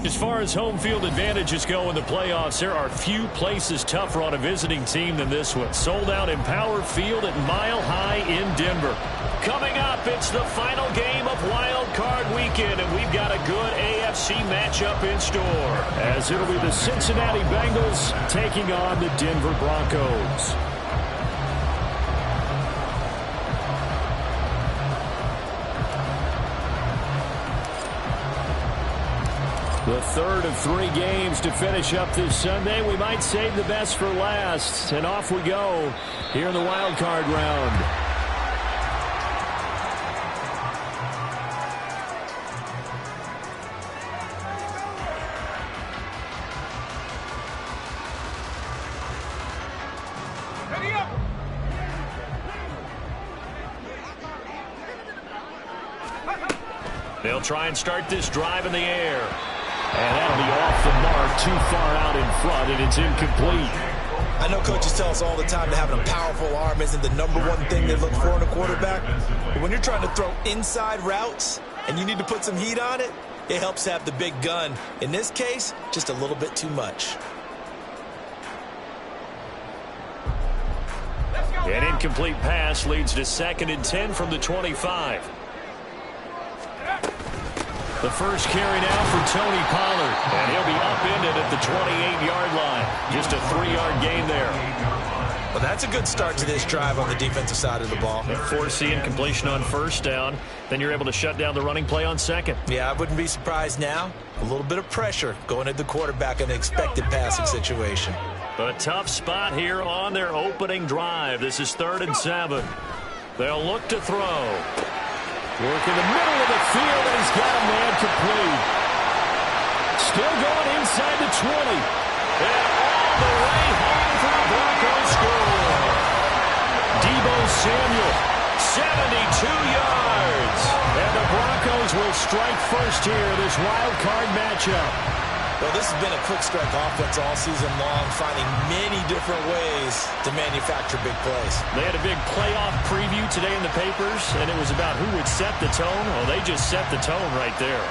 As far as home field advantages go in the playoffs, there are few places tougher on a visiting team than this one. Sold out in Power Field at Mile High in Denver. Coming up, it's the final game of Wild Card Weekend, and we've got a good AFC matchup in store, as it'll be the Cincinnati Bengals taking on the Denver Broncos. The third of 3 games to finish up this Sunday. We might save the best for last. And off we go here in the wild card round. They'll try and start this drive in the air. And that'll be off the mark, too far out in front, and it's incomplete. I know coaches tell us all the time that having a powerful arm isn't the #1 thing they look for in a quarterback. But when you're trying to throw inside routes and you need to put some heat on it, it helps have the big gun. In this case, just a little bit too much. An incomplete pass leads to 2nd and 10 from the 25. The first carry now for Tony Pollard, and he'll be upended at the 28-yard line. Just a 3-yard gain there. Well, that's a good start to this drive on the defensive side of the ball. Force the incompletion on 1st down. Then you're able to shut down the running play on 2nd. Yeah, I wouldn't be surprised now. A little bit of pressure going at the quarterback in an expected passing situation. A tough spot here on their opening drive. This is 3rd and 7. They'll look to throw. Work in the middle of the field, and he's got a man complete. Still going inside the 20. And all the way home for the Broncos score. Deebo Samuel, 72 yards. And the Broncos will strike first here, this wild card matchup. Well, this has been a quick strike offense all season long, finding many different ways to manufacture big plays. They had a big playoff preview today in the papers, and it was about who would set the tone. Well, they just set the tone right there.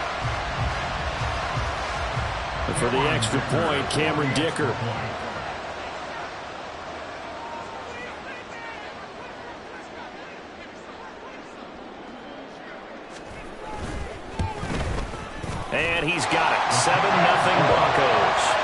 But for the extra point, Cameron Dicker. And he's got it. 7-0 Broncos.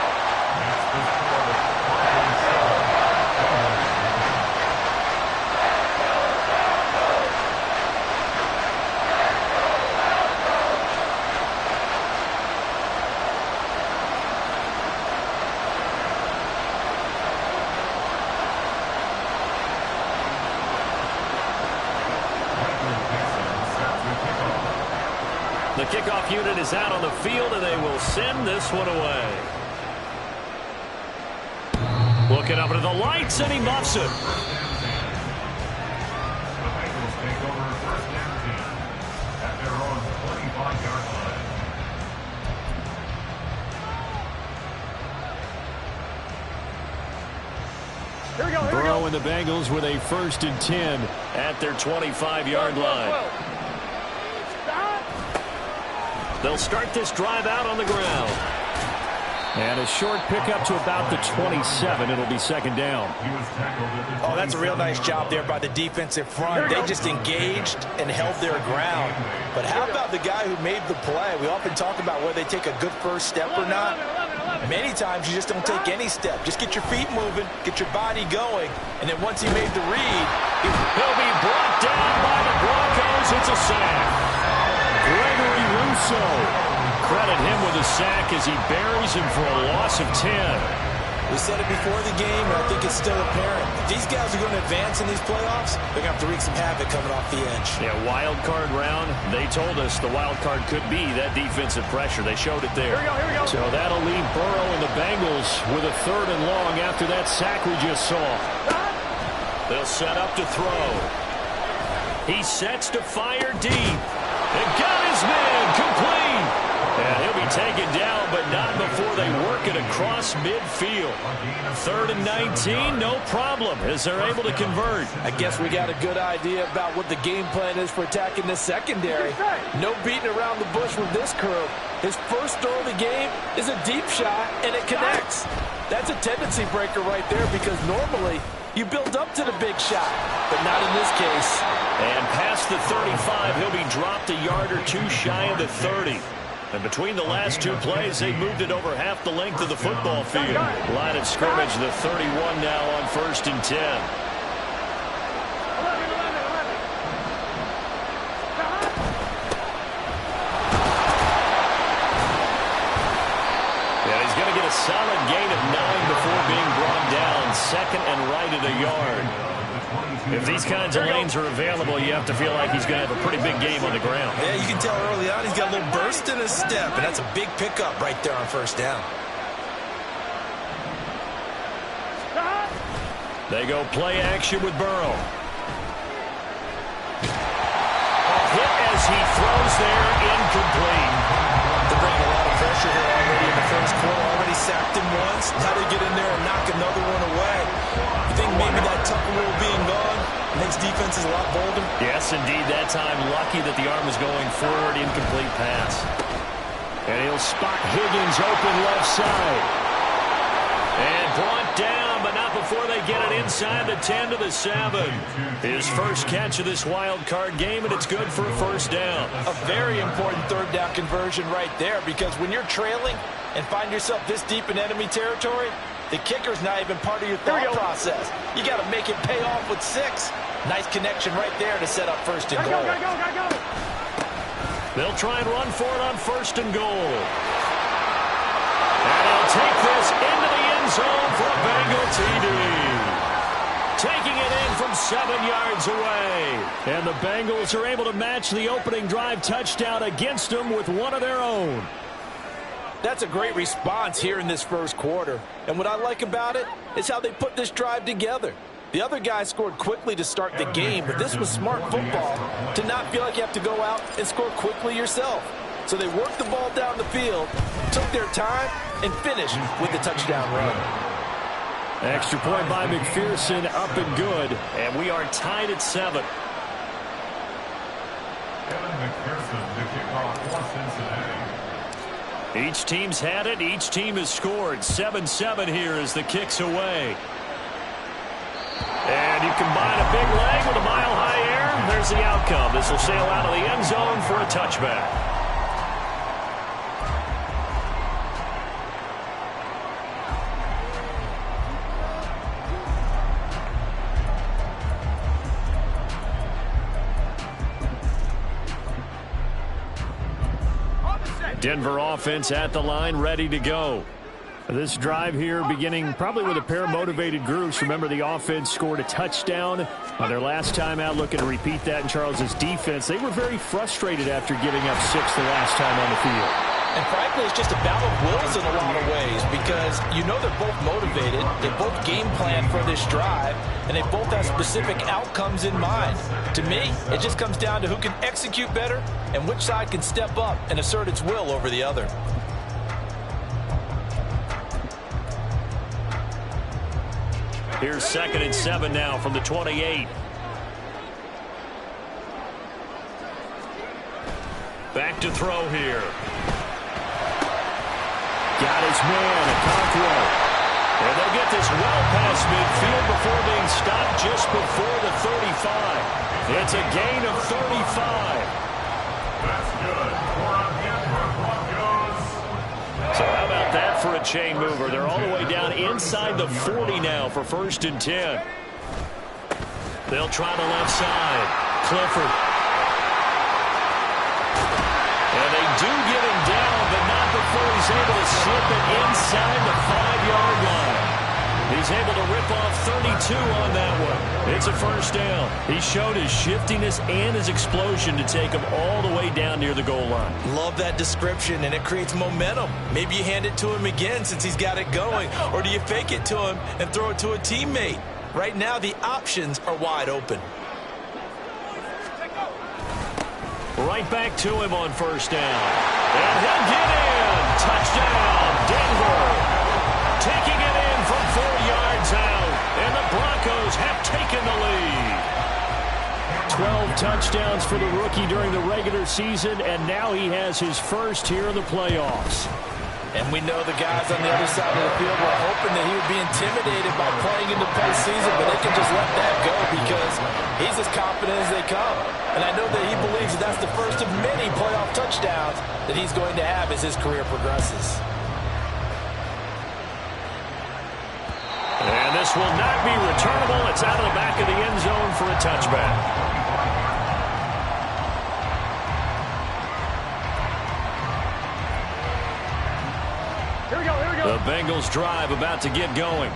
The kickoff unit is out on the field, and they will send this one away. Looking up into the lights, and he muffs it. Burrow and the Bengals with a 1st and 10 at their 25-yard line. They'll start this drive out on the ground. And a short pickup to about the 27. It'll be 2nd down. Oh, that's a real nice job there by the defensive front. They just engaged and held their ground. But how about the guy who made the play? We often talk about whether they take a good first step or not. Many times you just don't take any step. Just get your feet moving, get your body going, and then once he made the read, he'll be brought down by the Broncos. It's a sack. Gregory Rousseau. Credit him with a sack as he buries him for a loss of 10. We said it before the game, and I think it's still apparent. If these guys are going to advance in these playoffs, they're going to have to wreak some havoc coming off the edge. Yeah, wild card round. They told us the wild card could be that defensive pressure. They showed it there. Here we go. So that'll leave Burrow and the Bengals with a 3rd and long after that sack we just saw. They'll set up to throw. He sets to fire deep. And got his man complete. And he'll be be taken down, but not before they work it across midfield. 3rd and 19, no problem, as they're able to convert. I guess we got a good idea about what the game plan is for attacking the secondary. No beating around the bush with this crew. His first throw of the game is a deep shot, and it connects. That's a tendency breaker right there, because normally you build up to the big shot, but not in this case. And past the 35, he'll be dropped a yard or two shy of the 30. And between the last two plays, they moved it over half the length of the football field. Line of scrimmage, the 31 now on 1st and 10. And he's going to get a solid gain of 9 before being brought down. 2nd and right at a yard. If these kinds of lanes are available, you have to feel like he's going to have a pretty big game on the ground. Yeah, you can tell early on he's got a little burst in his step, and that's a big pickup right there on 1st down. They go play action with Burrow. Hit as he throws there, incomplete. They're bringing a lot of pressure here already in the first quarter. Already sacked him once. Now they get in there and knock another one away. You think maybe that Tucker rule being gone makes defenses a lot bolder? Yes, indeed. That time, lucky that the arm was going forward. Incomplete pass. And he'll spot Higgins open left side. And brought down, but not before they get it inside the 10 to the 7. His first catch of this wild card game, and it's good for a 1st down. A very important 3rd down conversion right there, because when you're trailing and find yourself this deep in enemy territory, the kicker's not even part of your thought process. You got to make it pay off with 6. Nice connection right there to set up 1st and goal. They'll try and run for it on 1st and goal. And he'll take this into the end zone for a Bengal TD. Taking it in from 7 yards away. And the Bengals are able to match the opening drive touchdown against them with one of their own. That's a great response here in this first quarter. And what I like about it is how they put this drive together. The other guy scored quickly to start the game, but this was smart football to not feel like you have to go out and score quickly yourself. So they worked the ball down the field, took their time, and finished with the touchdown run. Extra point by McPherson, up and good. And we are tied at 7. Each team's had it. Each team has scored. 7-7 here as the kick's away. And you combine a big leg with a mile-high air. There's the outcome. This will sail out of the end zone for a touchback. Denver offense at the line, ready to go. This drive here beginning probably with a pair of motivated groups. Remember, the offense scored a touchdown on their last time out. Looking to repeat that in Charles's defense. They were very frustrated after giving up 6 the last time on the field. And frankly, it's just a battle of wills in a lot of ways, because you know they're both motivated, they both game plan for this drive, and they both have specific outcomes in mind. To me, it just comes down to who can execute better and which side can step up and assert its will over the other. Here's 2nd and 7 now from the 28. Back to throw here. Got his man, Okonkwo. And they'll get this well past midfield before being stopped just before the 35. It's a gain of 35. That's good. So how about that for a chain mover? They're all the way down inside the 40 now for 1st and 10. They'll try the left side. Clifford. And they do get him down, but not before he's able to slip it inside the 5-yard line. He's able to rip off 32 on that one. It's a 1st down. He showed his shiftiness and his explosion to take him all the way down near the goal line. Love that description, and it creates momentum. Maybe you hand it to him again since he's got it going, or do you fake it to him and throw it to a teammate? Right now, the options are wide open. Right back to him on 1st down. And he'll get in. touchdown, Denver. Taking it in from 4 yards out, and the Broncos have taken the lead. 12 touchdowns for the rookie during the regular season, and now he has his first here in the playoffs. And we know the guys on the other side of the field were hoping that he would be intimidated by playing in the postseason, but they can just let that go because he's as confident as they come. And I know that he believes that that's the first of many playoff touchdowns that he's going to have as his career progresses. And this will not be returnable. It's out of the back of the end zone for a touchback. The Bengals drive about to get going.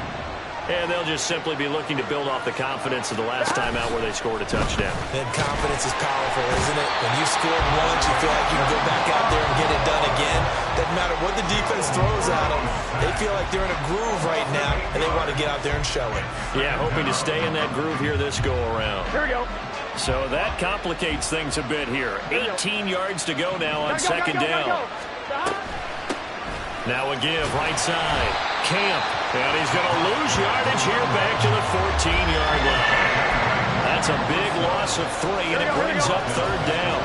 And they'll just simply be looking to build off the confidence of the last time out where they scored a touchdown. And confidence is powerful, isn't it? When you scored once, you feel like you can go back out there and get it done again. Doesn't matter what the defense throws at them. They feel like they're in a groove right now, and they want to get out there and show it. Yeah, hoping to stay in that groove here this go-around. Here we go. So that complicates things a bit here. 18 yards to go now on second down. Now a give, right side. Camp. And he's going to lose yardage here back to the 14-yard line. That's a big loss of 3, and it brings up third down.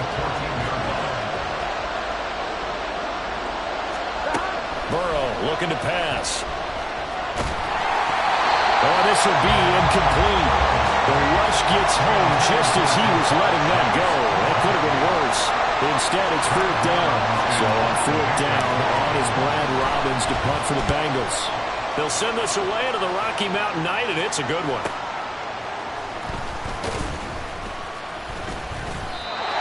Burrow looking to pass. Oh, this will be incomplete. The rush gets home just as he was letting that go. That could have been worse. Instead, it's fourth down. So on fourth down, on is Brad Robbins to punt for the Bengals. They'll send this away to the Rocky Mountain Night, and it's a good one.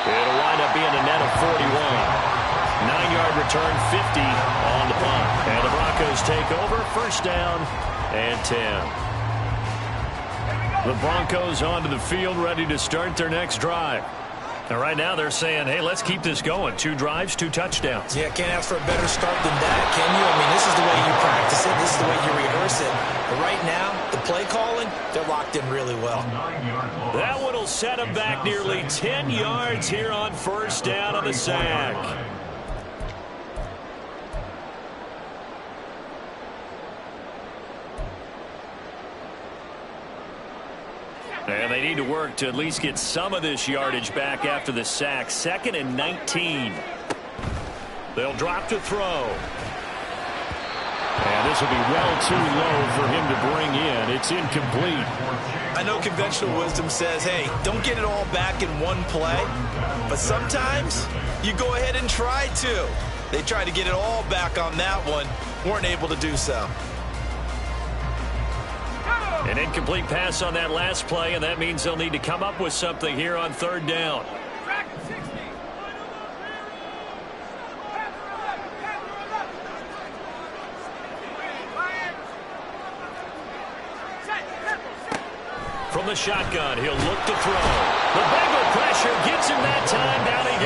It'll wind up being a net of 41. 9-yard return, 50 on the punt. And the Broncos take over, first down and 10. The Broncos onto the field, ready to start their next drive. And right now they're saying, hey, let's keep this going. 2 drives, 2 touchdowns. Yeah, can't ask for a better start than that, can you? I mean, this is the way you practice it. This is the way you rehearse it. But right now, the play calling, they're locked in really well. That one will set them back nearly 10 yards here on first down on the sack. And they need to work to at least get some of this yardage back after the sack. 2nd and 19. They'll drop to throw. And this will be well too low for him to bring in. It's incomplete. I know conventional wisdom says, hey, don't get it all back in one play. But sometimes you go ahead and try to. They tried to get it all back on that one. Weren't able to do so. An incomplete pass on that last play, and that means they'll need to come up with something here on third down. From the shotgun, he'll look to throw. The Bengal pressure gets him that time. Down he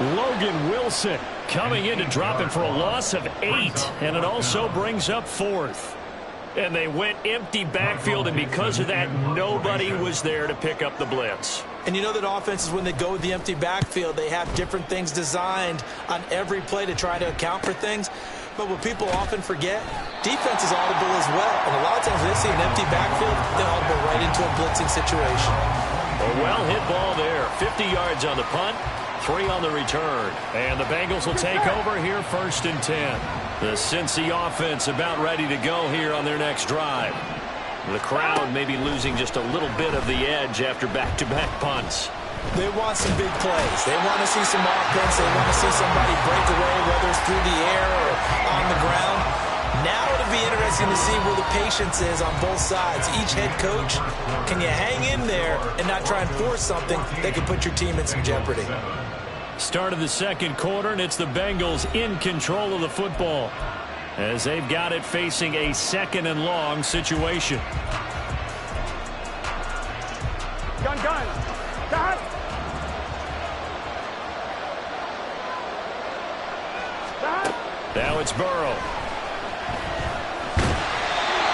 goes. Logan Wilson coming in to drop him for a loss of 8, and it also brings up 4th. And they went empty backfield, and because of that, nobody was there to pick up the blitz. And you know that offenses, when they go with the empty backfield, they have different things designed on every play to try to account for things. But what people often forget, defense is audible as well. And a lot of times when they see an empty backfield, they audible right into a blitzing situation. A well-hit ball there. 50 yards on the punt, 3 on the return. And the Bengals will take over here, 1st and 10. The Cincy offense about ready to go here on their next drive. The crowd may be losing just a little bit of the edge after back-to-back punts. They want some big plays. They want to see some offense. They want to see somebody break away, whether it's through the air or on the ground. Now it'll be interesting to see where the patience is on both sides. Each head coach, can you hang in there and not try and force something that could put your team in some jeopardy? Start of the second quarter, and it's the Bengals in control of the football as they've got it facing a 2nd and long situation. Gun. Now it's Burrow.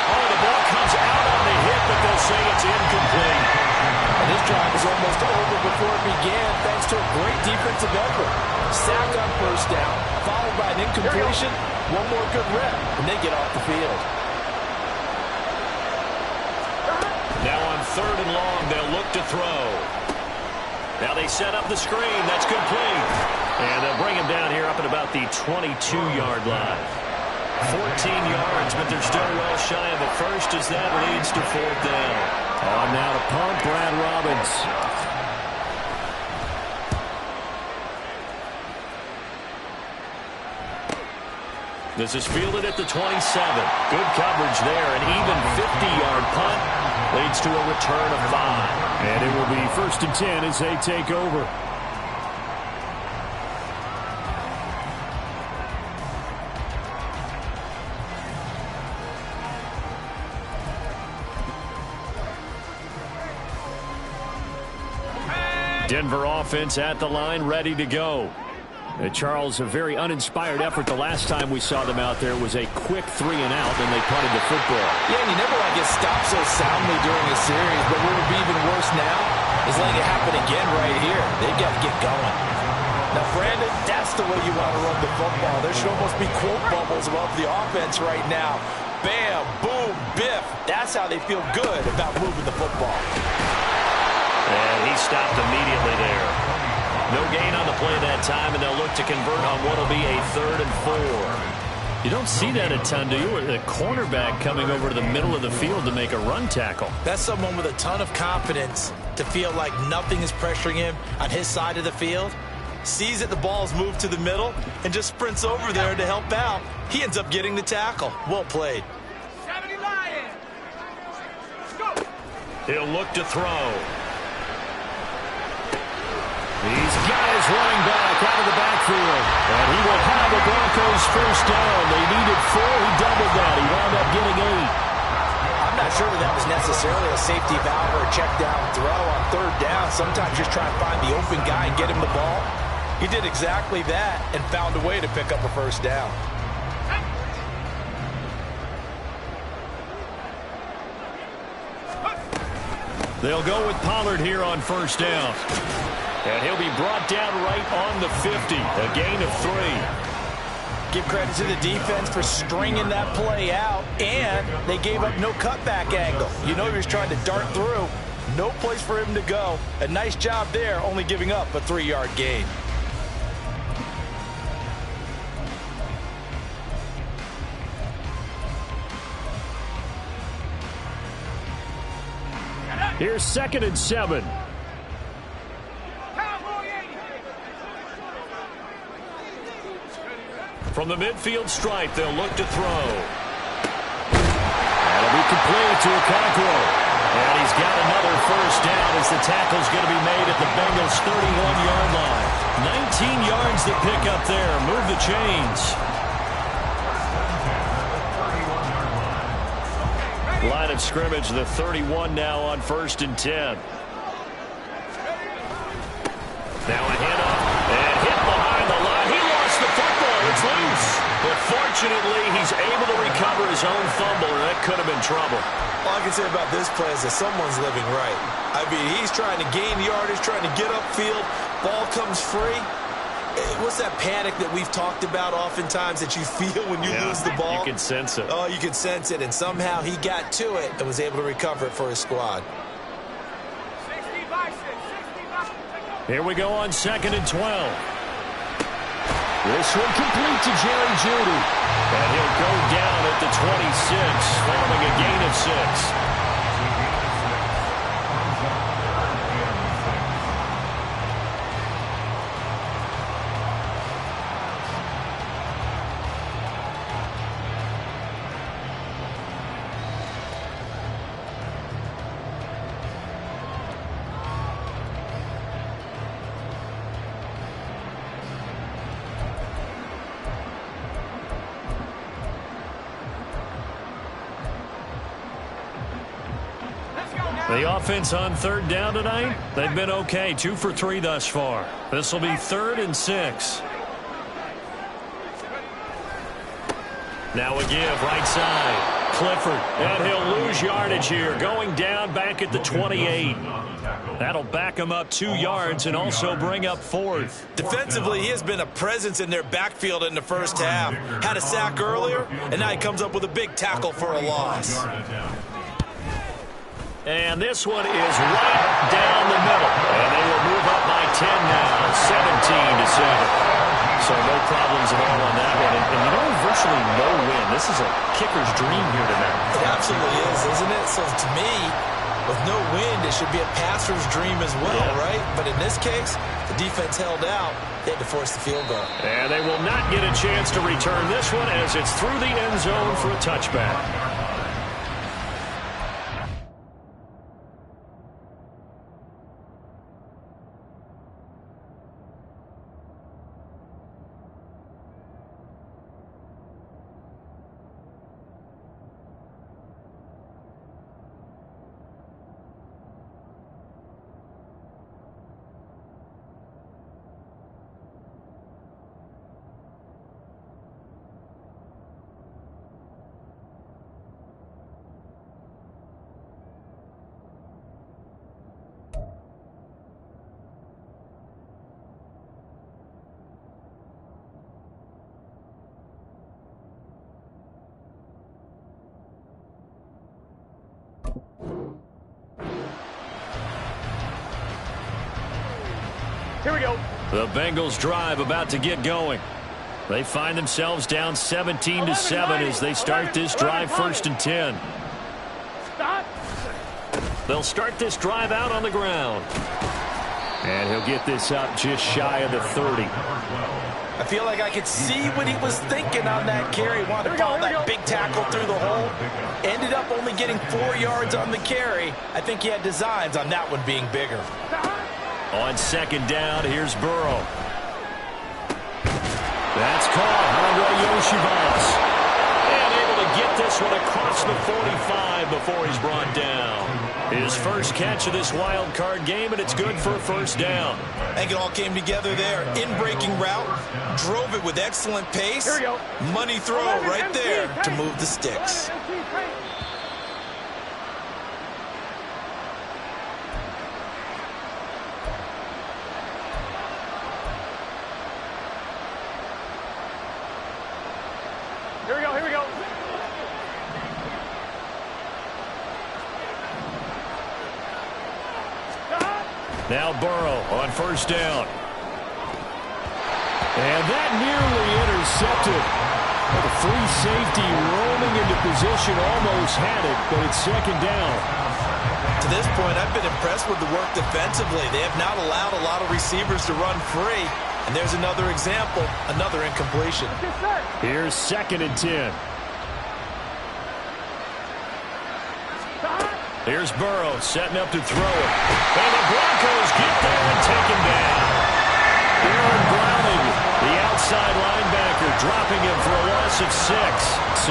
Oh, the ball comes out on the hit, but they'll say it's incomplete. And this drive was almost over before it began thanks to a great defensive effort. Sack on first down, followed by an incompletion. One more good rep, and they get off the field. Now on 3rd and long, they'll look to throw. Now they set up the screen. That's complete. And they'll bring him down here up at about the 22-yard line. 14 yards, but they're still well shy of a first as that leads to 4th down. On now to punt, Brad Robbins. This is fielded at the 27. Good coverage there. An even 50-yard punt leads to a return of 5. And it will be 1st and 10 as they take over. Denver offense at the line, ready to go. Charles, a very uninspired effort. The last time we saw them out there was a quick 3 and out, and they punted the football. Yeah, and you never want to get stopped so soundly during a series, but what would be even worse now is letting it happen again right here. They've got to get going. Now, Brandon, that's the way you want to run the football. There should almost be quote bubbles above the offense right now. Bam, boom, biff. That's how they feel good about moving the football. And he stopped immediately there. No gain on the play that time, and they'll look to convert on what will be a 3rd and 4. You don't see that a ton, do you? The cornerback coming over to the middle of the field to make a run tackle. That's someone with a ton of confidence to feel like nothing is pressuring him on his side of the field. Sees that the ball's moved to the middle and just sprints over there to help out. He ends up getting the tackle. Well played. He'll look to throw. He's got his running back out of the backfield. And he will have the Broncos 1st down. They needed 4. He doubled that. He wound up getting 8. I'm not sure that was necessarily a safety valve or a check down throw on 3rd down. Sometimes just try and find the open guy and get him the ball. He did exactly that and found a way to pick up a 1st down. They'll go with Pollard here on 1st down. And he'll be brought down right on the 50. A gain of 3. Give credit to the defense for stringing that play out, and they gave up no cutback angle. You know he was trying to dart through. No place for him to go. A nice job there, only giving up a 3-yard gain. Here's 2nd and 7. From the midfield stripe, they'll look to throw. That'll be complete to Okonkwo. And he's got another 1st down as the tackle's going to be made at the Bengals' 31-yard line. 19 yards to pick up there. Move the chains. Line of scrimmage, the 31 now on 1st and 10. Now a handoff and hit behind the line. He lost the football. It's loose. But fortunately, he's able to recover his own fumble, and that could have been trouble. All I can say about this play is that someone's living right. I mean, he's trying to gain yardage, trying to get upfield. Ball comes free. What's that panic that we've talked about oftentimes that you feel when you lose the ball? You can sense it. Oh, you can sense it, and somehow he got to it and was able to recover it for his squad. Here we go on 2nd and 12. This one complete to Jerry Jeudy. And he'll go down at the 26, following a gain of 6. The offense on 3rd down tonight, they've been okay. 2 for 3 thus far. This will be 3rd and 6. Now a give right side. Clifford. And he'll lose yardage here, going down back at the 28. That'll back him up 2 yards and also bring up 4th. Defensively, he has been a presence in their backfield in the first half. Had a sack earlier, and now he comes up with a big tackle for a loss. And this one is right down the middle. And they will move up by 10 now, 17-7. So no problems at all on that one. And you know, virtually no win. This is a kicker's dream here tonight. It absolutely is, isn't it? So to me, with no wind, it should be a passer's dream as well, right? But in this case, the defense held out. They had to force the field goal. And they will not get a chance to return this one as it's through the end zone for a touchback. Here we go. The Bengals drive about to get going. They find themselves down 17-7 as they start this drive 1st and 10. They'll start this drive out on the ground. And he'll get this up just shy of the 30. I feel like I could see what he was thinking on that carry. Wanted to follow that big tackle through the hole. Ended up only getting 4 yards on the carry. I think he had designs on that one being bigger. On 2nd down, here's Burrow. That's caught. Andre Yoshivas. And able to get this one across the 45 before he's brought down. His first catch of this wild card game, and it's good for a 1st down. I think it all came together there. In-breaking route. Drove it with excellent pace. Here we go. Money throw right there to move the sticks. Here we go. Now Burrow on 1st down. And that nearly intercepted. The free safety roaming into position, almost had it, but it's 2nd down. To this point, I've been impressed with the work defensively. They have not allowed a lot of receivers to run free. And there's another example, another incompletion. Here's 2nd and 10. Here's Burrow setting up to throw it. And the Broncos get there and take him down. Aaron Browning, the outside linebacker, dropping him for a loss of 6.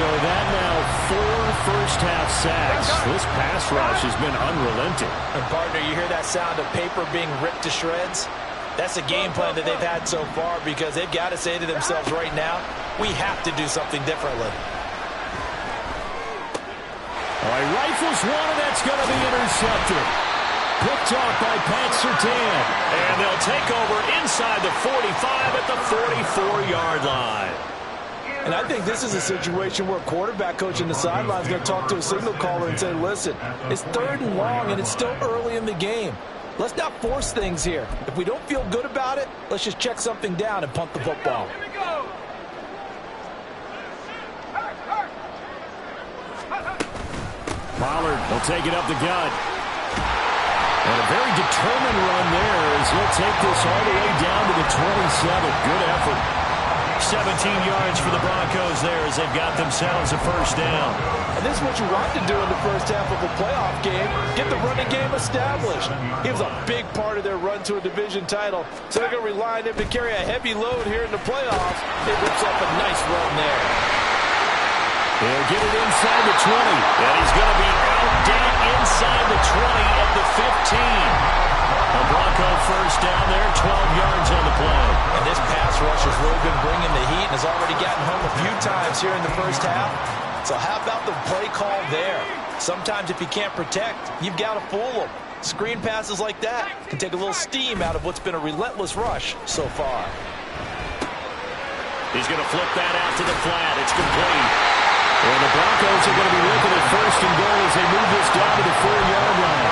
So that now 4 first-half sacks. This pass rush has been unrelenting. And partner, you hear that sound of paper being ripped to shreds? That's a game plan that they've had so far because they've got to say to themselves right now, we have to do something differently. All right, rifles one, and that's going to be intercepted. Picked off by Pat Surtain. And they'll take over inside the 45 at the 44-yard line. And I think this is a situation where a quarterback coach in the sideline is going to talk to a signal caller and say, listen, it's 3rd and long, and it's still early in the game. Let's not force things here. If we don't feel good about it, let's just check something down and punt the football. Pollard will take it up the gut. And a very determined run there as he'll take this all the way down to the 27. Good effort. 17 yards for the Broncos there as they've got themselves a 1st down. And this is what you want to do in the first half of a playoff game. Get the running game established. He was a big part of their run to a division title. So they're going to rely on him to carry a heavy load here in the playoffs. It rips up a nice run there. He'll get it inside the 20. And he's going to be outgained inside the 20 at the 15. A Bronco 1st down there, 12 yards on the play. And this pass rush has really been bringing the heat and has already gotten home a few times here in the first half. So how about the play call there? Sometimes if you can't protect, you've got to fool them. Screen passes like that can take a little steam out of what's been a relentless rush so far. He's going to flip that out to the flat. It's complete. And the Broncos are going to be looking at first and goal as they move this down to the 4-yard line.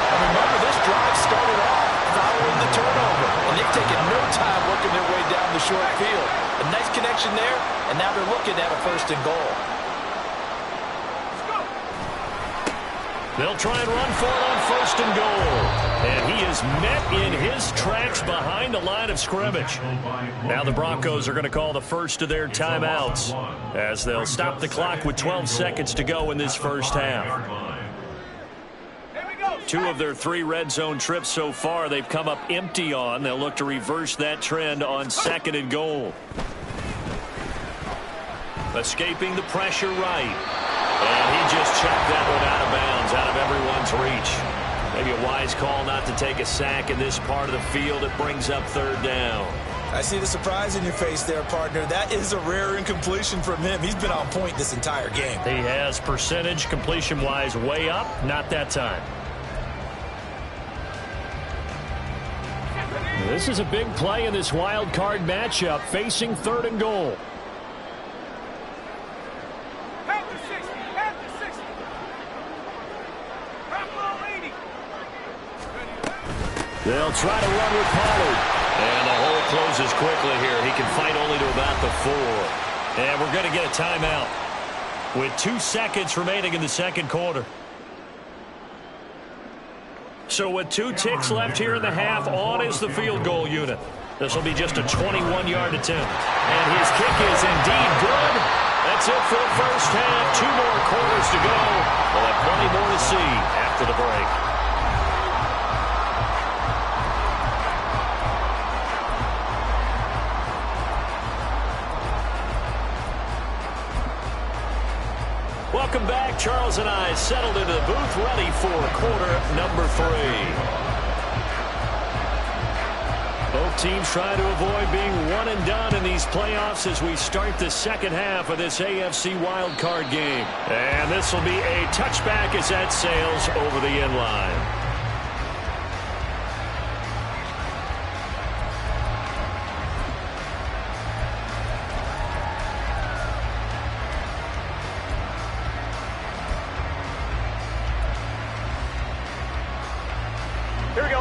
And remember, this drive started off following the turnover, and they've taken no time working their way down the short field. A nice connection there, and now they're looking at a first and goal. They'll try and run for it on first and goal. And he is met in his tracks behind the line of scrimmage. Now the Broncos are going to call the first of their timeouts as they'll stop the clock with 12 seconds to go in this first half. 2 of their 3 red zone trips so far they've come up empty on. They'll look to reverse that trend on second and goal. Escaping the pressure right. And he just chucked that one out of bounds, out of everyone's reach. Maybe a wise call not to take a sack in this part of the field. It brings up third down. I see the surprise in your face there, partner. That is a rare incompletion from him. He's been on point this entire game. He has percentage completion-wise way up. Not that time. This is a big play in this wild card matchup, facing third and goal. They'll try to run with Pollard. And the hole closes quickly here. He can fight only to about the 4. And we're going to get a timeout with 2 seconds remaining in the second quarter. So with 2 ticks left here in the half, on is the field goal unit. This will be just a 21-yard attempt. And his kick is indeed good. That's it for the first half. 2 more quarters to go. We'll have plenty more to see after the break. Welcome back. Charles and I settled into the booth, ready for quarter number 3. Both teams trying to avoid being one and done in these playoffs as we start the second half of this AFC wildcard game. And this will be a touchback as that sails over the end line.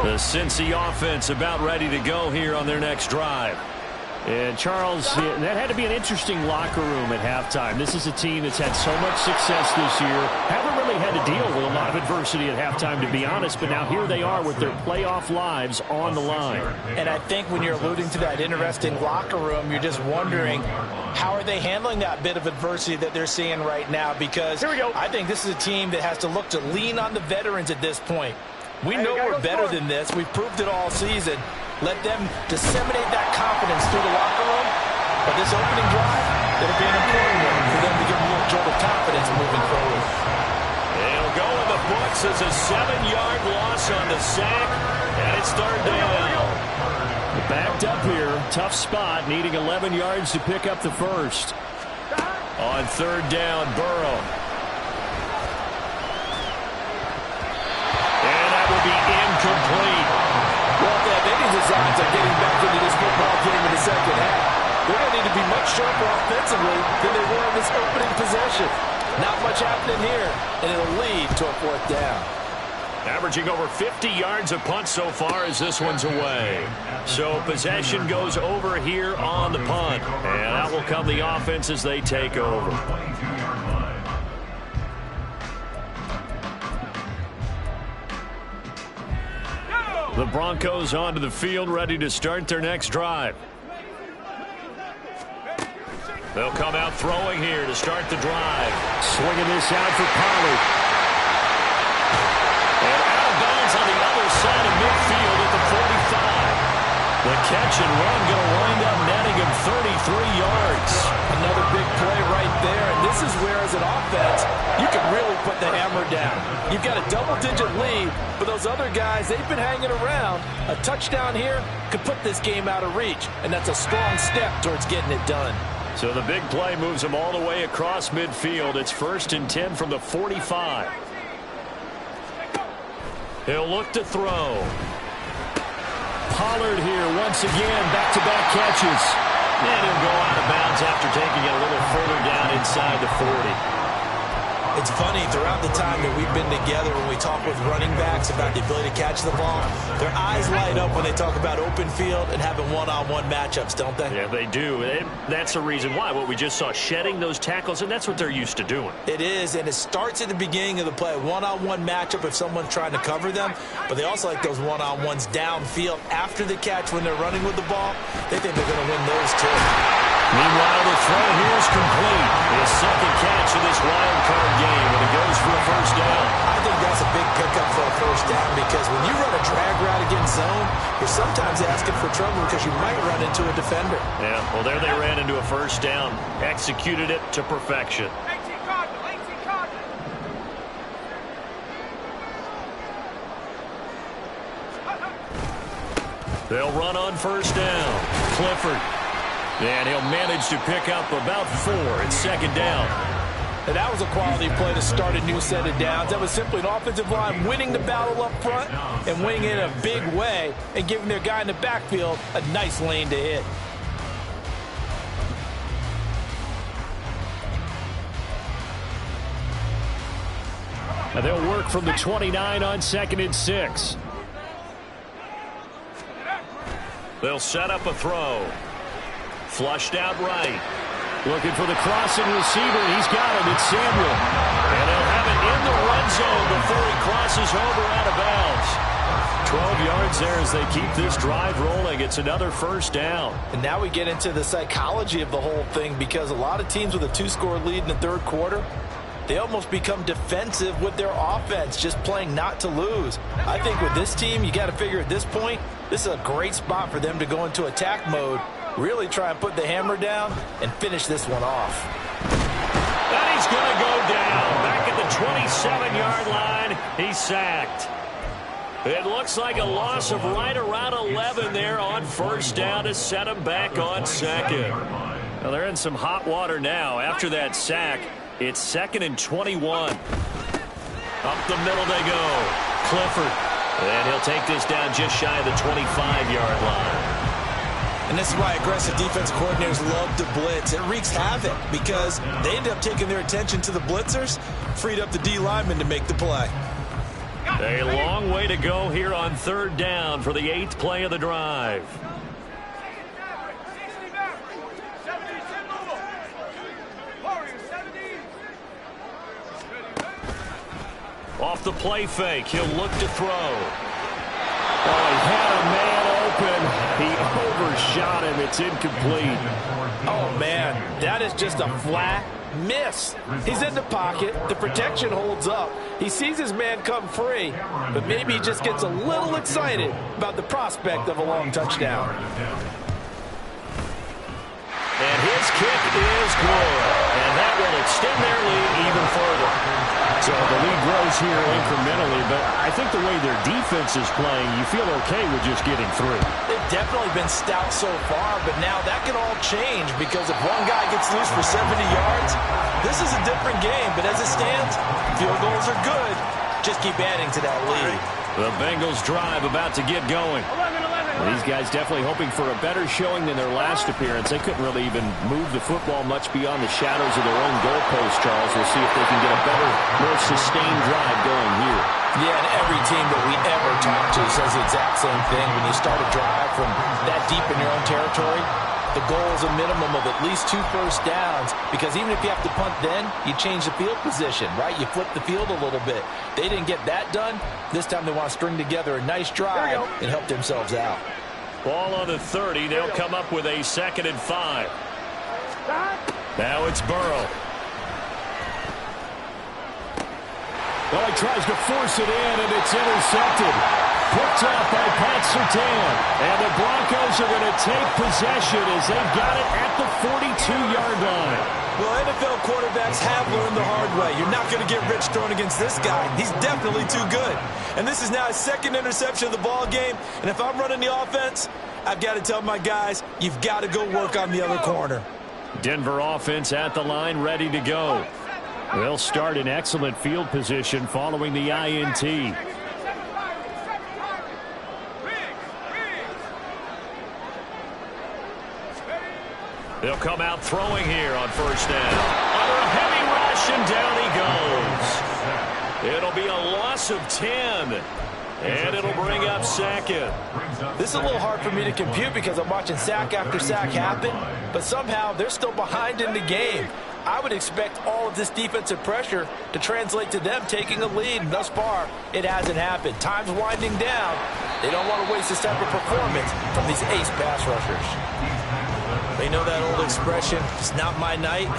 The Cincy offense about ready to go here on their next drive. And Charles, that had to be an interesting locker room at halftime. This is a team that's had so much success this year. Haven't really had to deal with a lot of adversity at halftime, to be honest. But now here they are with their playoff lives on the line. And I think when you're alluding to that interesting locker room, you're just wondering, how are they handling that bit of adversity that they're seeing right now? Because I think this is a team that has to look to lean on the veterans at this point. We know we're better than this. We've proved it all season. Let them disseminate that confidence through the locker room. But this opening drive, it'll be an important one for them to give a little jolt of confidence moving forward. It'll go in the books as a 7-yard loss on the sack, and it's third down. Backed up here, tough spot, needing 11 yards to pick up the first. On third down, Burrow. Will be incomplete. Well, if they have any designs on getting back into this football game in the second half, they're going to need to be much sharper offensively than they were in this opening possession. Not much happening here, and it'll lead to a 4th down. Averaging over 50 yards a punt so far as this one's away. So possession goes over here on the punt, and out will come the offense as they take over. The Broncos onto the field, ready to start their next drive. They'll come out throwing here to start the drive. Swinging this out for Pollard. And out of bounds on the other side of midfield at the 45. The catch and run going to wind up netting him 33 yards. Another big play right there, and this is where, as an offense, you can really put the hammer down. You've got a double-digit lead, but those other guys, they've been hanging around. A touchdown here could put this game out of reach, and that's a strong step towards getting it done. So the big play moves him all the way across midfield. It's 1st and 10 from the 45. He'll look to throw. Pollard here once again, back-to-back catches. And he'll go out of bounds after taking it a little further down inside the 40. It's funny, throughout the time that we've been together, when we talk with running backs about the ability to catch the ball, their eyes light up when they talk about open field and having one-on-one matchups, don't they? Yeah, they do. That's the reason why. What we just saw, shedding those tackles, and that's what they're used to doing. It is, and it starts at the beginning of the play. One-on-one matchup if someone's trying to cover them, but they also like those one-on-ones downfield after the catch when they're running with the ball. They think they're going to win those too. Meanwhile, the throw here is complete. His second catch of this wild card game, and it goes for a first down. I think that's a big pickup for a first down because when you run a drag route against zone, you're sometimes asking for trouble because you might run into a defender. Yeah, well, there they ran into a first down. Executed it to perfection. They'll run on first down. Clifford. And he'll manage to pick up about 4. It's 2nd down. And that was a quality play to start a new set of downs. That was simply an offensive line winning the battle up front and winning it in a big way and giving their guy in the backfield a nice lane to hit. And they'll work from the 29 on 2nd and 6. They'll set up a throw. Flushed out right. Looking for the crossing receiver. He's got it. It's Samuel. And he'll have it in the red zone before he crosses over out of bounds. 12 yards there as they keep this drive rolling. It's another first down. And now we get into the psychology of the whole thing because a lot of teams with a 2-score lead in the third quarter, they almost become defensive with their offense, just playing not to lose. I think with this team, you got to figure at this point, this is a great spot for them to go into attack mode, really try and put the hammer down and finish this one off. And he's going to go down. Back at the 27-yard line, he's sacked. It looks like a loss of right around 11 there on first down to set him back on 2nd. Well, they're in some hot water now. After that sack, it's 2nd and 21. Up the middle they go. Clifford. And he'll take this down just shy of the 25-yard line. And this is why aggressive defense coordinators love to blitz. It wreaks havoc because they end up taking their attention to the blitzers, freed up the D lineman to make the play. A long way to go here on 3rd down for the 8th play of the drive. Off the play fake, he'll look to throw. Oh, he had a man open. He overshot him. It's incomplete. Oh, man, that is just a flat miss. He's in the pocket. The protection holds up. He sees his man come free, but maybe he just gets a little excited about the prospect of a long touchdown. And his kick is good. And that will extend their lead even further. So the lead grows here incrementally, but I think the way their defense is playing, you feel okay with just getting through. They've definitely been stout so far, but now that can all change because if one guy gets loose for 70 yards, this is a different game. But as it stands, field goals are good. Just keep adding to that lead. The Bengals drive about to get going. Well, these guys definitely hoping for a better showing than their last appearance. They couldn't really even move the football much beyond the shadows of their own goalpost, Charles. We'll see if they can get a better, more sustained drive going here. Yeah, and every team that we ever talk to says the exact same thing. When you start a drive from that deep in your own territory, the goal is a minimum of at least 2 first downs because even if you have to punt then, you change the field position, right? You flip the field a little bit. They didn't get that done. This time they want to string together a nice drive and help themselves out. Ball on the 30. They'll come up with a 2nd and 5. Now it's Burrow. Well, he tries to force it in, and it's intercepted. Picked up by Pat Surtain. And the Broncos are going to take possession as they've got it at the 42-yard line. Well, NFL quarterbacks have learned the hard way. You're not going to get rich throwing against this guy. He's definitely too good. And this is now his 2nd interception of the ball game. And if I'm running the offense, I've got to tell my guys, you've got to go work on the other corner. Denver offense at the line, ready to go. They'll start in excellent field position following the INT. They'll come out throwing here on first down. Under a heavy rush, and down he goes. It'll be a loss of 10. And it'll bring up second. This is a little hard for me to compute because I'm watching sack after sack happen, but somehow they're still behind in the game. I would expect all of this defensive pressure to translate to them taking a lead, and thus far, it hasn't happened. Time's winding down. They don't want to waste this type of performance from these ace pass rushers. They know that old expression, it's not my night.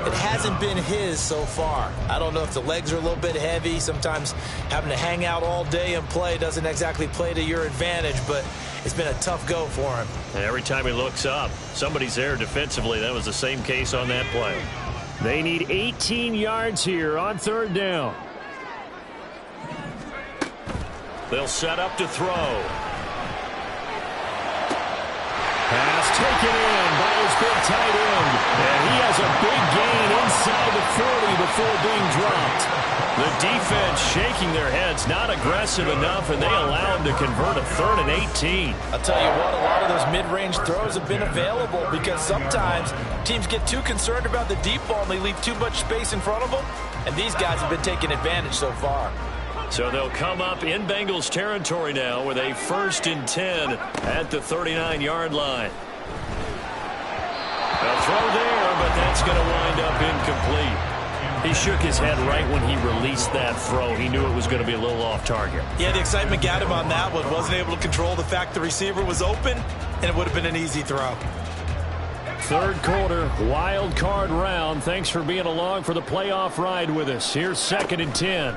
It hasn't been his so far. I don't know if the legs are a little bit heavy. Sometimes having to hang out all day and play doesn't exactly play to your advantage, but it's been a tough go for him. And every time he looks up, somebody's there defensively. That was the same case on that play. They need 18 yards here on third down. They'll set up to throw. Pass taken in by his big tight end. And he has a big gain inside the 40 before being dropped. The defense shaking their heads, not aggressive enough, and they allow him to convert a 3rd and 18. I'll tell you what, a lot of those mid-range throws have been available because sometimes teams get too concerned about the deep ball and they leave too much space in front of them, and these guys have been taking advantage so far. So they'll come up in Bengals territory now with a 1st and 10 at the 39-yard line. A throw there, but that's going to wind up incomplete. He shook his head right when he released that throw. He knew it was going to be a little off target. Yeah, the excitement got him on that one. Wasn't able to control the fact the receiver was open, and it would have been an easy throw. Third quarter, wild card round. Thanks for being along for the playoff ride with us. Here's 2nd and 10.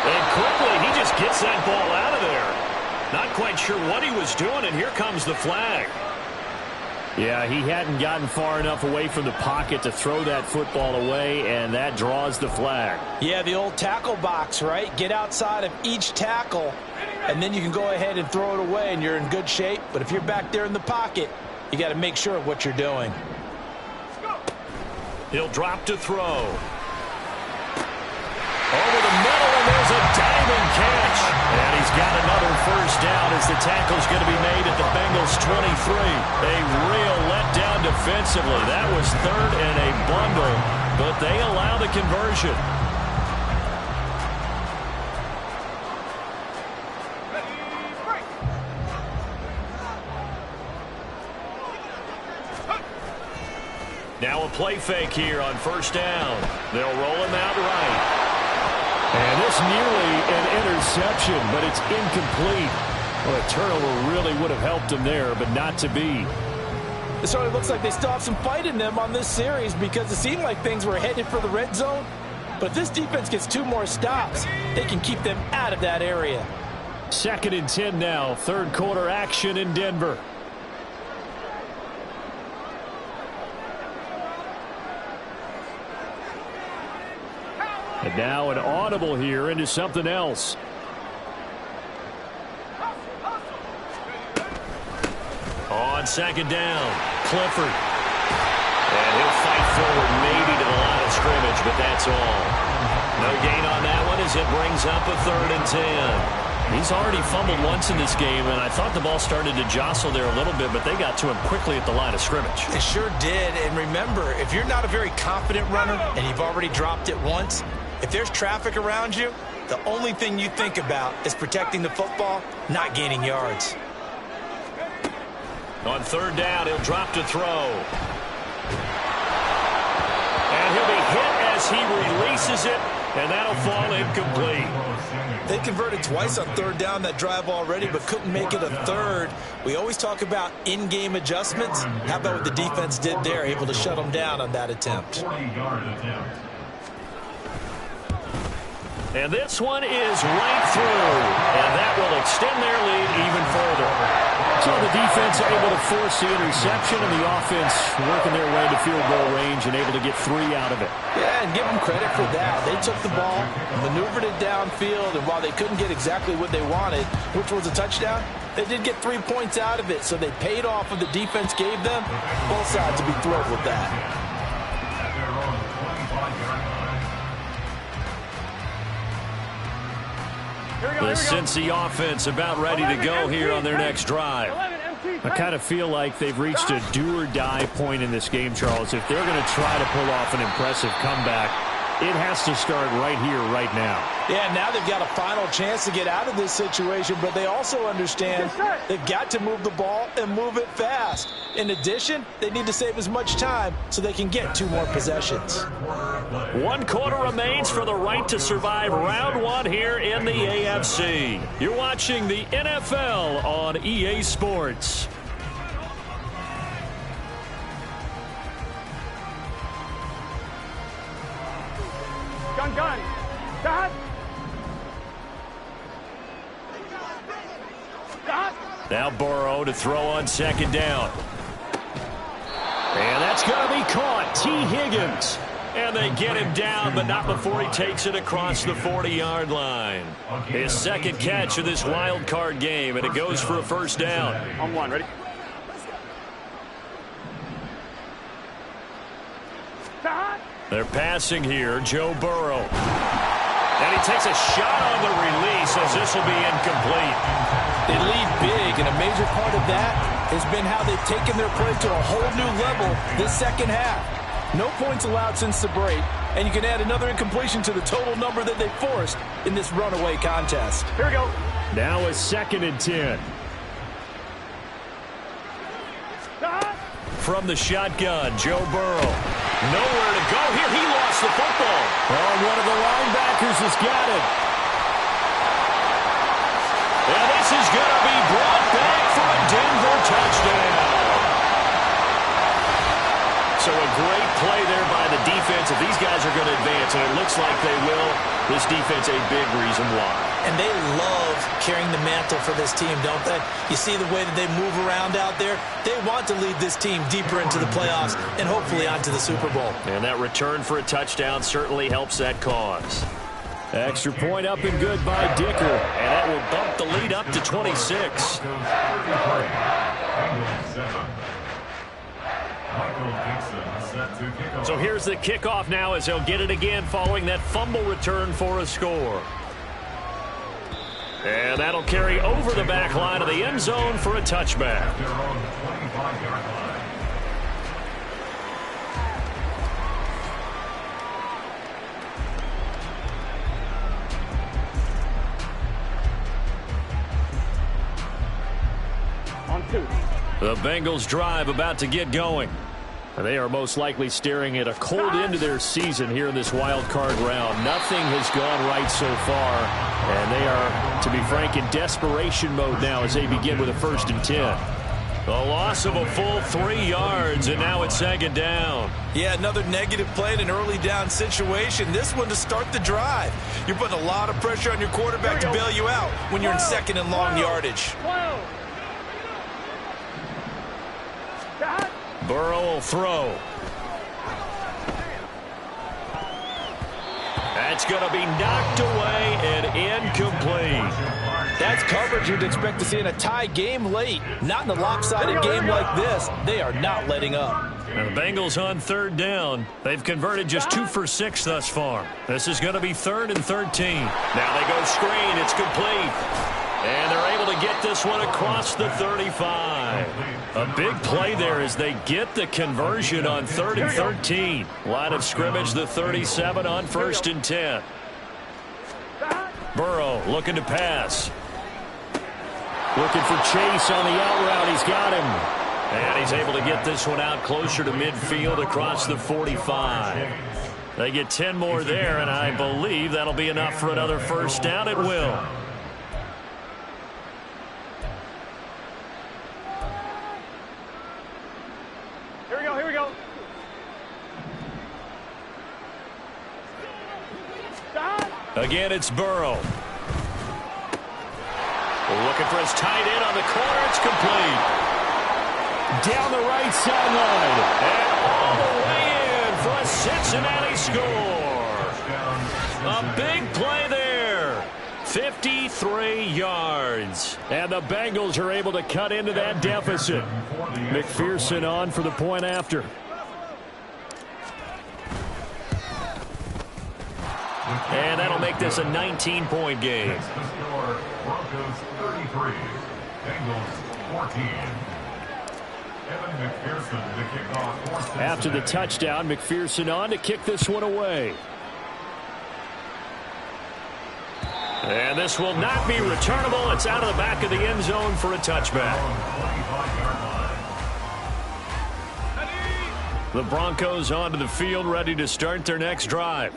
And quickly, he just gets that ball out of there. Not quite sure what he was doing, and here comes the flag. Yeah, he hadn't gotten far enough away from the pocket to throw that football away, and that draws the flag. Yeah, the old tackle box, right? Get outside of each tackle, and then you can go ahead and throw it away, and you're in good shape. But if you're back there in the pocket, you got to make sure of what you're doing. He'll drop to throw. Over the middle, and there's a diving catch. And he's got another 1st down as the tackle's going to be made at the Bengals 23. A real letdown defensively. That was 3rd and a bundle, but they allow the conversion. Now a play fake here on 1st down. They'll roll him out right. And this nearly an interception, but it's incomplete. Well, a turnover really would have helped him there, but not to be. It certainly looks like they still have some fight in them on this series because it seemed like things were headed for the red zone. But if this defense gets 2 more stops, they can keep them out of that area. 2nd and 10 now. 3rd quarter action in Denver. And now an audible here into something else. On 2nd down, Clifford. And he'll fight forward maybe to the line of scrimmage, but that's all. No gain on that one as it brings up a 3rd and 10. He's already fumbled once in this game, and I thought the ball started to jostle there a little bit, but they got to him quickly at the line of scrimmage. It sure did, and remember, if you're not a very confident runner and you've already dropped it once, if there's traffic around you, the only thing you think about is protecting the football, not gaining yards. On 3rd down, he'll drop to throw. And he'll be hit as he releases it, and that'll fall incomplete. They converted twice on 3rd down that drive already, but couldn't make it a 3rd. We always talk about in-game adjustments. How about what the defense did there, able to shut them down on that attempt. And this one is right through. And that will extend their lead even further. So the defense able to force the interception, and the offense working their way to field goal range and able to get 3 out of it. Yeah, and give them credit for that. They took the ball, maneuvered it downfield, and while they couldn't get exactly what they wanted, which was a touchdown, they did get 3 points out of it, so they paid off what the defense gave them. Both sides will be thrilled with that. The Cincy offense about ready to go here on their next drive. I kind of feel like they've reached a do-or-die point in this game, Charles. If they're going to try to pull off an impressive comeback, it has to start right here, right now. Yeah, now they've got a final chance to get out of this situation, but they also understand they've got to move the ball and move it fast. In addition, they need to save as much time so they can get 2 more possessions. 1 quarter remains for the right to survive round 1 here in the AFC. You're watching the NFL on EA Sports. Gun. Dot. Now Burrow to throw on 2nd down. And that's going to be caught. T. Higgins. And they get him down, but not before he takes it across the 40-yard line. His 2nd catch of this wild card game, and it goes for a 1st down. On 1, ready? They're passing here, Joe Burrow. And he takes a shot on the release as this will be incomplete. They lead big, and a major part of that has been how they've taken their play to a whole new level this second half. No points allowed since the break, and you can add another incompletion to the total number that they forced in this runaway contest. Here we go. Now a 2nd and 10. From the shotgun, Joe Burrow. Nowhere to go here. He lost the football. Oh, one of the linebackers has got it. And this is going to be brought back for a Denver touchdown. So a great play there by the defense. If these guys are going to advance, and it looks like they will, this defense a big reason why. And they love carrying the mantle for this team, don't they? You see the way that they move around out there? They want to lead this team deeper into the playoffs and hopefully onto the Super Bowl. And that return for a touchdown certainly helps that cause. Extra point up and good by Dicker. And that will bump the lead up to 26. So here's the kickoff now as they'll get it again following that fumble return for a score. And that'll carry over the back line of the end zone for a touchback. On 2. The Bengals drive about to get going. They are most likely staring at a cold end to their season here in this wild card round. Nothing has gone right so far, and they are, to be frank, in desperation mode now as they begin with a 1st and 10. The loss of a full 3 yards, and now it's 2nd down. Yeah, another negative play in an early down situation. This one to start the drive. You're putting a lot of pressure on your quarterback to bail you out when you're in 2nd and long yardage. Burrow will throw. That's going to be knocked away and incomplete. That's coverage you'd expect to see in a tie game late. Not in a lopsided game like this. They are not letting up. And the Bengals on 3rd down. They've converted just 2 for 6 thus far. This is going to be 3rd and 13. Now they go screen. It's complete. And they're able to get this one across the 35. A big play there as they get the conversion on 3rd and 13. Line of scrimmage, the 37 on 1st and 10. Burrow looking to pass. Looking for Chase on the out route. He's got him. And he's able to get this one out closer to midfield across the 45. They get 10 more there, and I believe that'll be enough for another 1st down. It will. Here we go. Again, it's Burrow. Looking for his tight end on the corner. It's complete. Down the right sideline. And all the way in for a Cincinnati score. A big play there. 53 yards. And the Bengals are able to cut into that deficit. McPherson on for the point after. And that'll make this a 19-point game. Broncos 33, Bengals 14. After the touchdown, McPherson on to kick this one away. And this will not be returnable. It's out of the back of the end zone for a touchback. The Broncos onto the field, ready to start their next drive.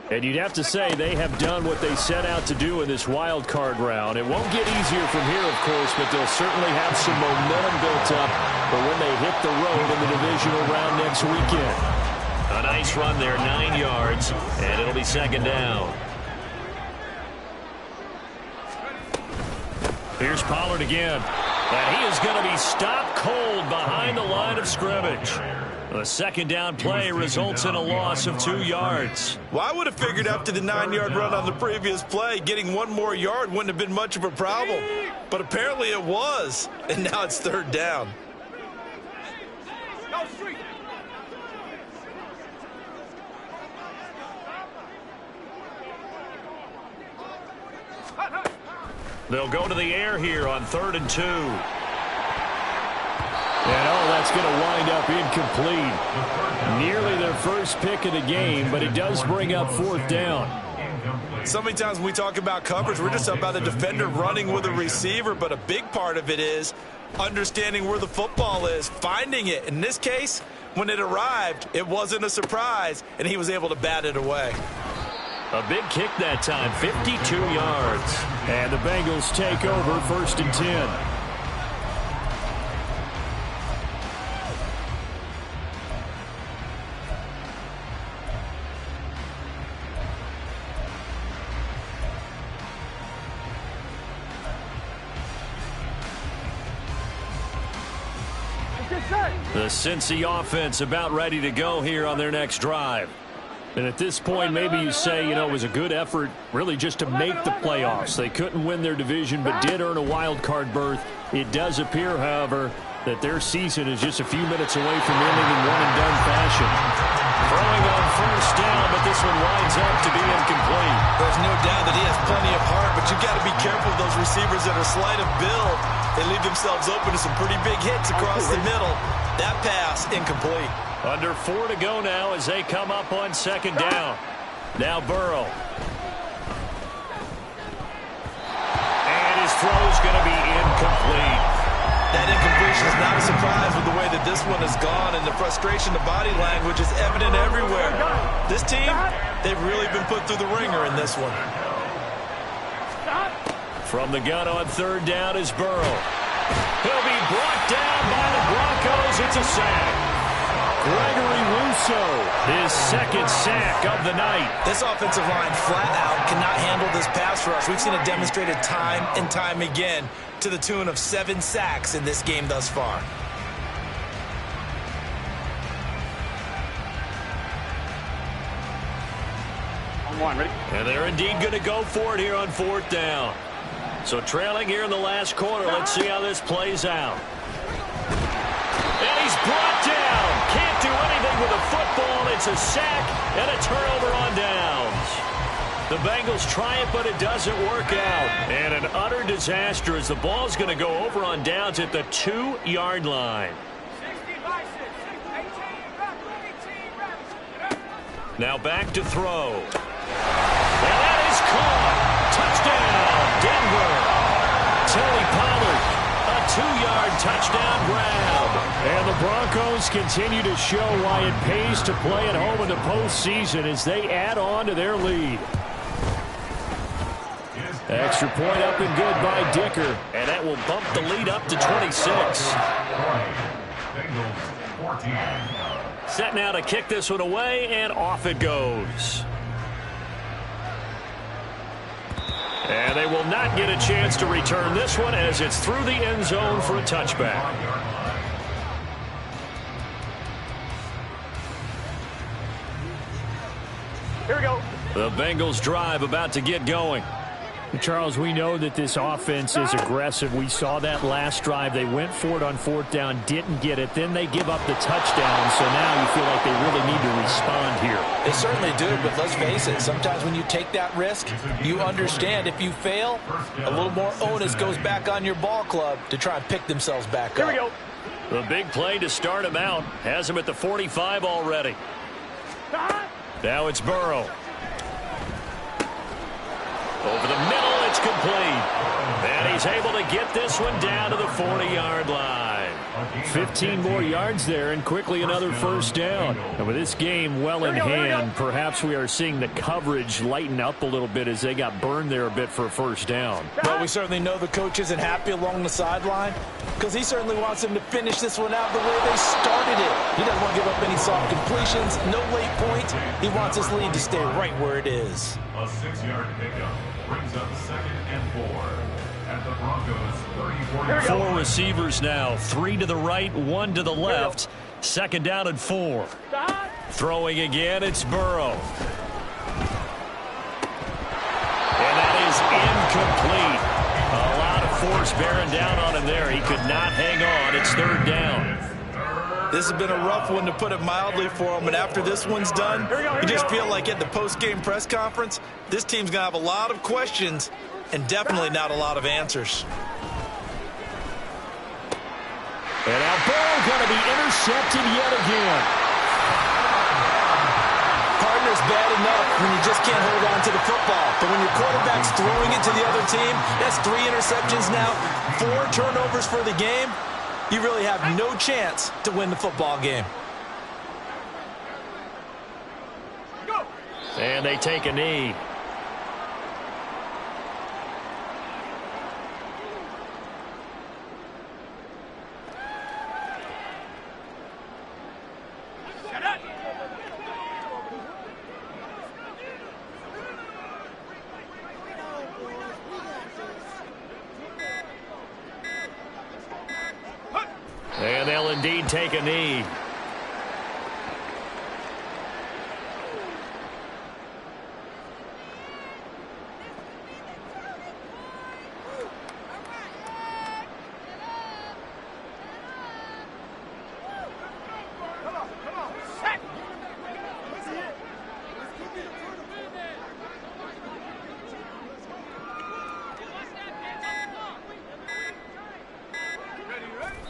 And you'd have to say they have done what they set out to do in this wild card round. It won't get easier from here, of course, but they'll certainly have some momentum built up for when they hit the road in the divisional round next weekend. A nice run there, 9 yards, and it'll be second down. Here's Pollard again. And he is going to be stopped cold behind the line of scrimmage. The second down play results in a loss of 2 yards. Well, I would have figured after the 9-yard run on the previous play, getting 1 more yard wouldn't have been much of a problem. But apparently it was, and now it's third down. They'll go to the air here on 3rd and 2. And that's going to wind up incomplete. Nearly their first pick of the game, but it does bring up 4th down. So many times when we talk about coverage, we're just about a defender running with a receiver, but a big part of it is understanding where the football is, finding it. In this case, when it arrived, it wasn't a surprise, and he was able to bat it away. A big kick that time, 52 yards. And the Bengals take over 1st and 10. The Cincy offense about ready to go here on their next drive. And at this point, maybe you say, it was a good effort really just to make the playoffs. They couldn't win their division but did earn a wild card berth. It does appear, however, that their season is just a few minutes away from ending in one-and-done fashion. Throwing on 1st down, but this one winds up to be incomplete. There's no doubt that he has plenty of heart, but you've got to be careful of those receivers that are slight of build. They leave themselves open to some pretty big hits across the middle. That pass, incomplete. Under 4 to go now as they come up on 2nd down. Now Burrow. And his throw's going to be incomplete. That incompletion is not a surprise with the way that this one has gone, and the frustration, the body language is evident everywhere. This team, they've really been put through the ringer in this one. From the gun on 3rd down is Burrow. He'll be brought down by the Broncos. It's a sack. Gregory Rousseau, his 2nd sack of the night. This offensive line flat out cannot handle this pass rush. We've seen it demonstrated time and time again to the tune of 7 sacks in this game thus far. On 1, ready? And they're indeed going to go for it here on 4th down. So trailing here in the last quarter. Let's see how this plays out. And he's brought down. Can't do anything with a football. It's a sack and a turnover on downs. The Bengals try it, but it doesn't work out. And an utter disaster as the ball's going to go over on downs at the 2-yard line. Now back to throw. And that is caught. Touchdown, Denver. Tony Pollard, a 2-yard touchdown grab. And the Broncos continue to show why it pays to play at home in the postseason as they add on to their lead. Extra point up and good by Dicker. And that will bump the lead up to 26. Set now to kick this one away, and off it goes. And they will not get a chance to return this one as it's through the end zone for a touchback. Here we go. The Bengals drive about to get going. Charles, we know that this offense is aggressive. We saw that last drive. They went for it on fourth down, didn't get it. Then they give up the touchdown, so now you feel like they really need to respond here. They certainly do, but let's face it, sometimes when you take that risk, you understand if you fail, a little more onus goes back on your ball club to try and pick themselves back up. Here we go. The big play to start him out has him at the 45 already. Now it's Burrow. Over the middle, it's complete. And he's able to get this one down to the 40-yard line. 15 more yards there, and quickly another first down. And with this game well in hand, perhaps we are seeing the coverage lighten up a little bit as they got burned there a bit for a first down. Well, we certainly know the coach isn't happy along the sideline because he certainly wants them to finish this one out the way they started it. He doesn't want to give up any soft completions, no late points. He wants his lead to stay right where it is. A 6-yard pickup brings up 2nd and 4 at the Broncos' 34. 4 receivers now, 3 to the right, 1 to the left. 2nd down and 4. Throwing again, it's Burrow. And that is incomplete. A lot of force bearing down on him there. He could not hang on. It's 3rd down. This has been a rough one, to put it mildly, for him. And after this one's done, you just feel like at the post-game press conference, this team's going to have a lot of questions and definitely not a lot of answers. And now Burrow going to be intercepted yet again. Partner's bad enough when you just can't hold on to the football. But when your quarterback's throwing it to the other team, that's 3 interceptions now, 4 turnovers for the game. You really have no chance to win the football game. And they take a knee. And they'll indeed take a knee.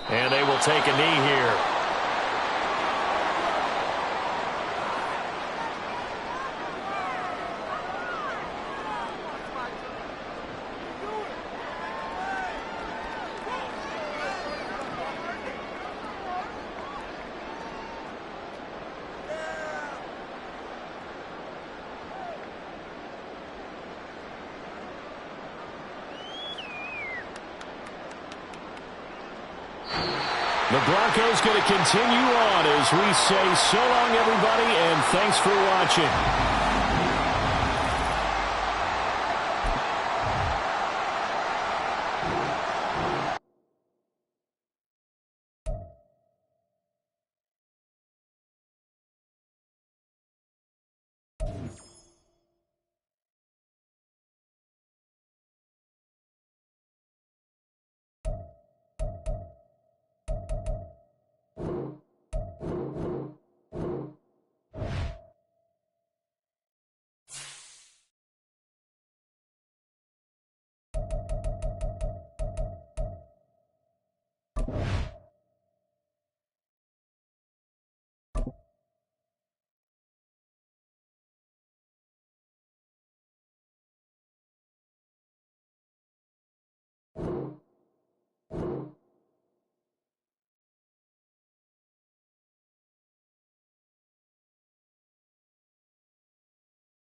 And they will take a knee here. The Broncos going to continue on as we say so long, everybody, and thanks for watching.